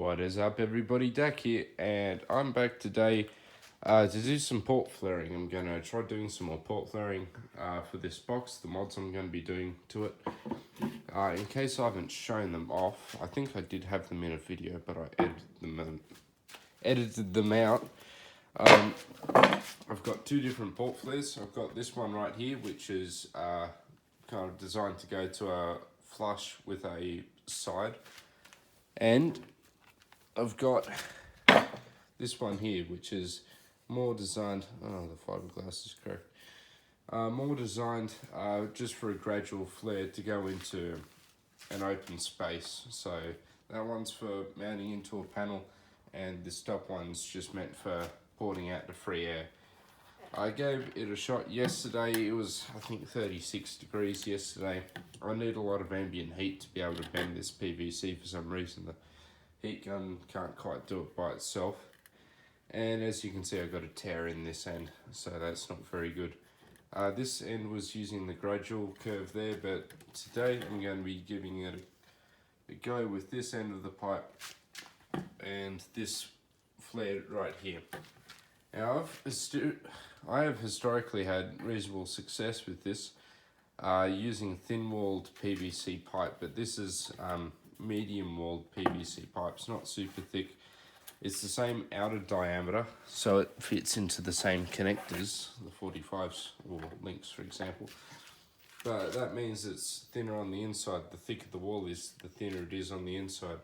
What is up, everybody? Dak here, and I'm back today to do some port flaring. I'm going to try doing some more port flaring for this box, the mods I'm going to be doing to it. In case I haven't shown them off, I think I did have them in a video, but I edited them out. I've got two different port flares. I've got this one right here, which is kind of designed to go to a flush with a side, and I've got this one here, which is more designed, oh, the fiberglass is correct, more designed just for a gradual flare to go into an open space. So that one's for mounting into a panel, and this top one's just meant for porting out the free air. I gave it a shot yesterday. It was, I think, 36 degrees yesterday. I need a lot of ambient heat to be able to bend this PVC for some reason. The heat gun can't quite do it by itself. And as you can see, I've got a tear in this end, so that's not very good. This end was using the gradual curve there, but today I'm going to be giving it a go with this end of the pipe and this flare right here. Now, I have historically had reasonable success with this using thin-walled PVC pipe, but this is medium-walled PVC pipe. It's not super thick. It's the same outer diameter, so it fits into the same connectors, the 45s or links, for example. But that means it's thinner on the inside. The thicker the wall is, the thinner it is on the inside.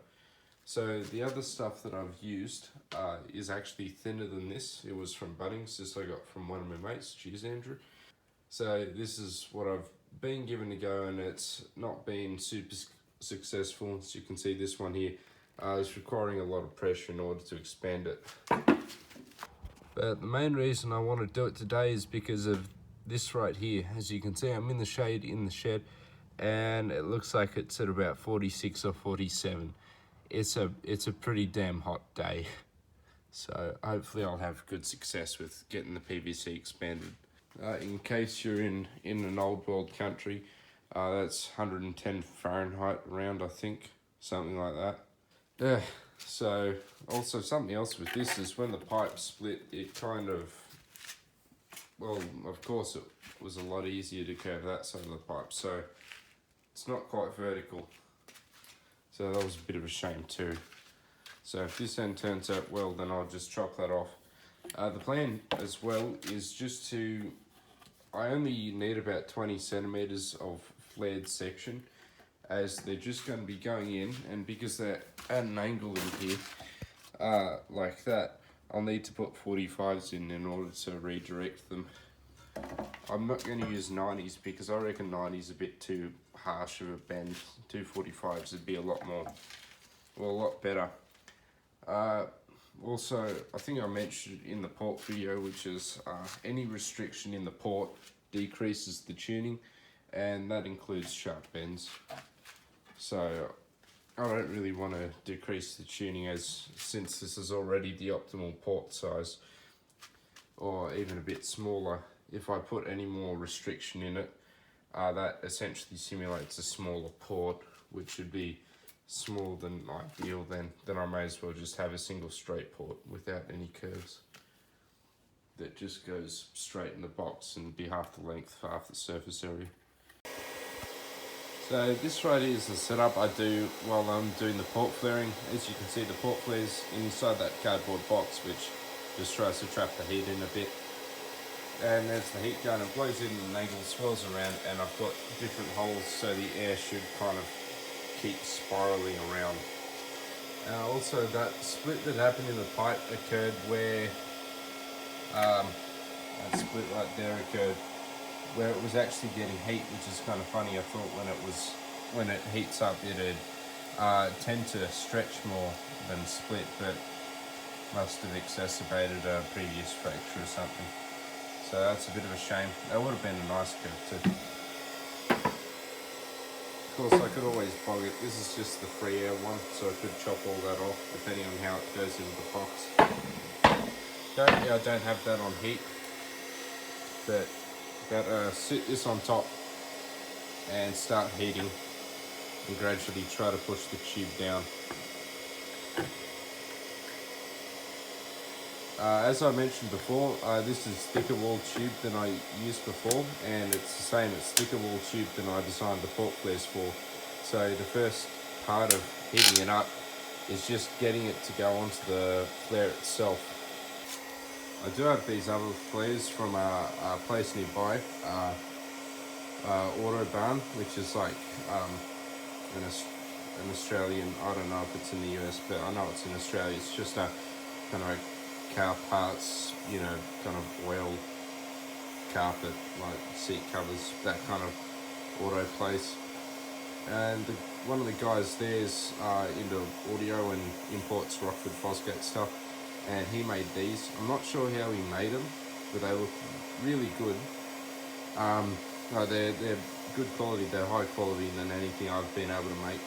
So the other stuff that I've used is actually thinner than this. It was from Bunnings, this I got from one of my mates. Cheers, Andrew. So this is what I've been given a go, and it's not been super successful. As you can see, this one here is requiring a lot of pressure in order to expand it. But the main reason I want to do it today is because of this right here. As you can see, I'm in the shade in the shed, and it looks like it's at about 46 or 47. It's a pretty damn hot day, so hopefully I'll have good success with getting the PVC expanded. In case you're in an old world country, that's 110 Fahrenheit around, I think, something like that. So also something else with this is when the pipe split, it kind of, well, of course it was a lot easier to curve that side of the pipe, so it's not quite vertical. So that was a bit of a shame too. So if this end turns out well, then I'll just chop that off. The plan as well is just to, I only need about 20 centimeters of flared section, as they're just going to be going in, and because they're at an angle in here, like that, I'll need to put 45s in order to redirect them. I'm not going to use 90s because I reckon 90s a bit too harsh of a bend. 245s would be a lot more, well, a lot better. Also, I think I mentioned in the port video, which is any restriction in the port decreases the tuning, and that includes sharp bends. So I don't really want to decrease the tuning, since this is already the optimal port size, or even a bit smaller. If I put any more restriction in it, that essentially simulates a smaller port, which would be smaller than ideal. Then I may as well just have a single straight port without any curves that just goes straight in the box and be half the length, half the surface area. So this right here is the setup I do while I'm doing the port flaring. As you can see, the port flare's inside that cardboard box, which just tries to trap the heat in a bit. And as the heat gun, it blows in and the angle swirls around, and I've got different holes so the air should kind of keep spiraling around. Also, that split that happened in the pipe occurred where, that split right there occurred where it was actually getting heat, which is kind of funny. I thought when it heats up, it'd tend to stretch more than split, but must have exacerbated a previous fracture or something. So that's a bit of a shame. That would have been a nice curve too. Of course, I could always bog it. This is just the free air one, so I could chop all that off depending on how it goes into the box. Currently, I don't have that on heat, but sit this on top and start heating, and gradually try to push the tube down. As I mentioned before, this is thicker wall tube than I used before, and it's the same, it's thicker wall tube than I designed the port flares for. So the first part of heating it up is just getting it to go onto the flare itself. I do have these other flares from a place nearby, Autobahn, which is like an Australian, I don't know if it's in the US, but I know it's in Australia. It's just a kind of car parts, you know, kind of oil, carpet, like seat covers, that kind of auto place. And one of the guys there's into audio and imports Rockford Fosgate stuff, and he made these. I'm not sure how he made them, but they look really good. No, they're good quality, they're high quality than anything I've been able to make.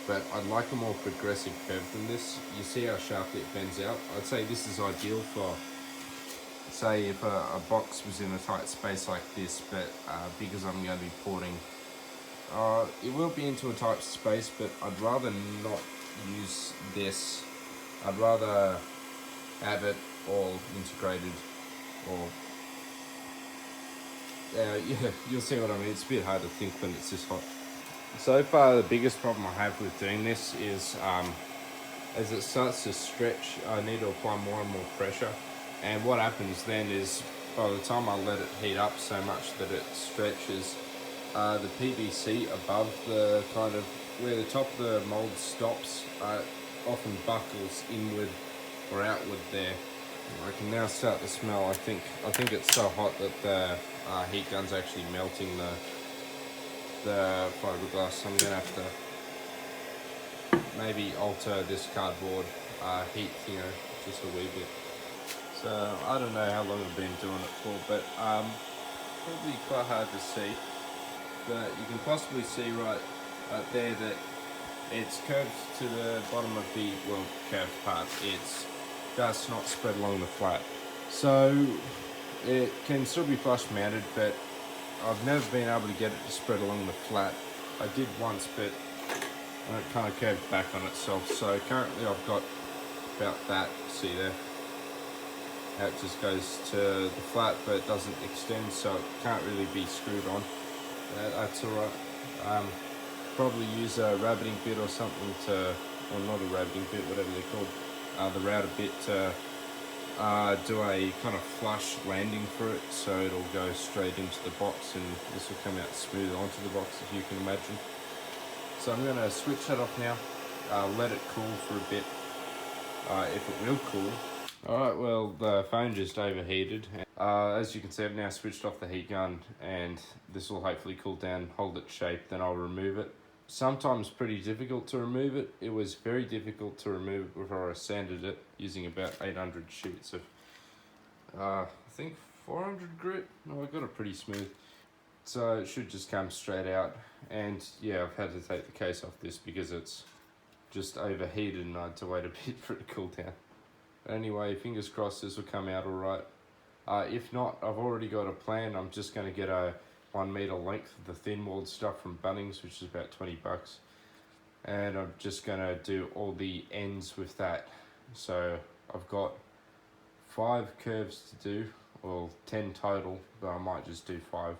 But I'd like a more progressive curve than this. You see how sharply it bends out? I'd say this is ideal for, say, if a box was in a tight space like this, but because I'm going to be porting, it will be into a tight space, but I'd rather not use this. I'd rather have it all integrated, or yeah, you'll see what I mean. It's a bit hard to think when it's this hot. So far, the biggest problem I have with doing this is as it starts to stretch, I need to apply more and more pressure. And what happens then is, by the time I let it heat up so much that it stretches, the PVC above the kind of where the top of the mold stops often buckles inward or outward there. I can now start to smell. I think it's so hot that the heat gun's actually melting the fiberglass. I'm gonna have to maybe alter this cardboard heat, you know, just a wee bit. So I don't know how long I've been doing it for, but probably quite hard to see. But you can possibly see right there that it's curved to the bottom of the, well, curved part. It's just not spread along the flat. So it can still be flush mounted, but I've never been able to get it to spread along the flat. I did once, but it kind of curved back on itself. So currently I've got about that, see there? How it just goes to the flat, but it doesn't extend, so it can't really be screwed on. That's alright. Probably use a rabbiting bit or something to, or not a rabbiting bit, whatever they're called, the router bit to do a kind of flush landing for it, so it'll go straight into the box and this will come out smooth onto the box, if you can imagine. So I'm going to switch that off now, let it cool for a bit, if it will cool. Alright, well, the phone just overheated. As you can see, I've now switched off the heat gun and this will hopefully cool down, hold its shape, then I'll remove it. Sometimes pretty difficult to remove it. It was very difficult to remove it before I sanded it using about 800 sheets of, I think 400 grit. No, I got it pretty smooth. So it should just come straight out. And yeah, I've had to take the case off this because it's just overheated and I had to wait a bit for it to cool down. Anyway, fingers crossed this will come out alright. If not, I've already got a plan. I'm just going to get a 1 meter length of the thin walled stuff from Bunnings, which is about 20 bucks. And I'm just going to do all the ends with that. So I've got 5 curves to do, or 10 total, but I might just do 5.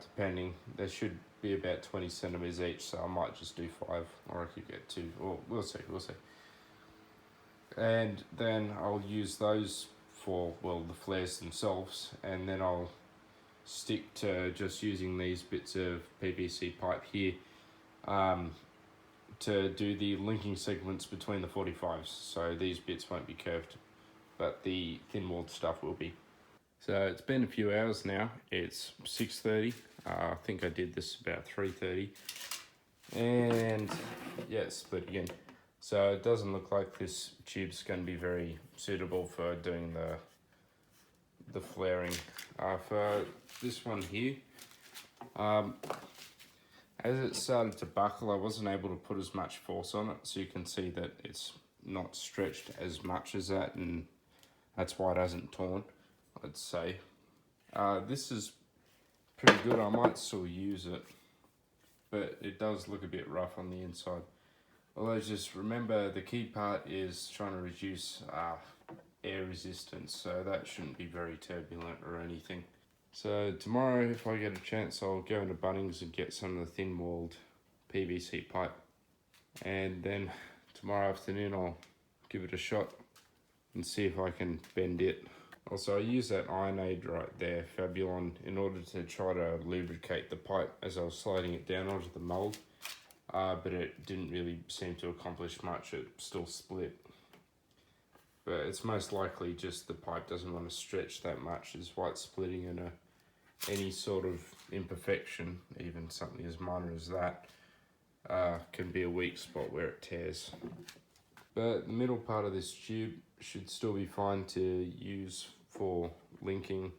Depending, there should be about 20 centimeters each, so I might just do 5, or I could get 2, or we'll see. And then I'll use those for, well, the flares themselves, and then I'll stick to just using these bits of PVC pipe here to do the linking segments between the 45s. So these bits won't be curved, but the thin walled stuff will be. So it's been a few hours now. It's 6:30. I think I did this about 3:30, and yeah, it's split again. So it doesn't look like this tube's going to be very suitable for doing the flaring. For this one here, as it started to buckle, I wasn't able to put as much force on it, so you can see that it's not stretched as much as that, and that's why it hasn't torn, I'd say. This is pretty good. I might still use it, but it does look a bit rough on the inside. Although just remember, the key part is trying to reduce air resistance, so that shouldn't be very turbulent or anything. So tomorrow, if I get a chance, I'll go into Bunnings and get some of the thin-walled PVC pipe. And then tomorrow afternoon, I'll give it a shot and see if I can bend it. Also, I use that iron aid right there, Fabulon, in order to try to lubricate the pipe as I was sliding it down onto the mould. But it didn't really seem to accomplish much, it still split. But it's most likely just the pipe doesn't want to stretch that much, is why it's splitting, and any sort of imperfection, even something as minor as that, can be a weak spot where it tears. But the middle part of this tube should still be fine to use for linking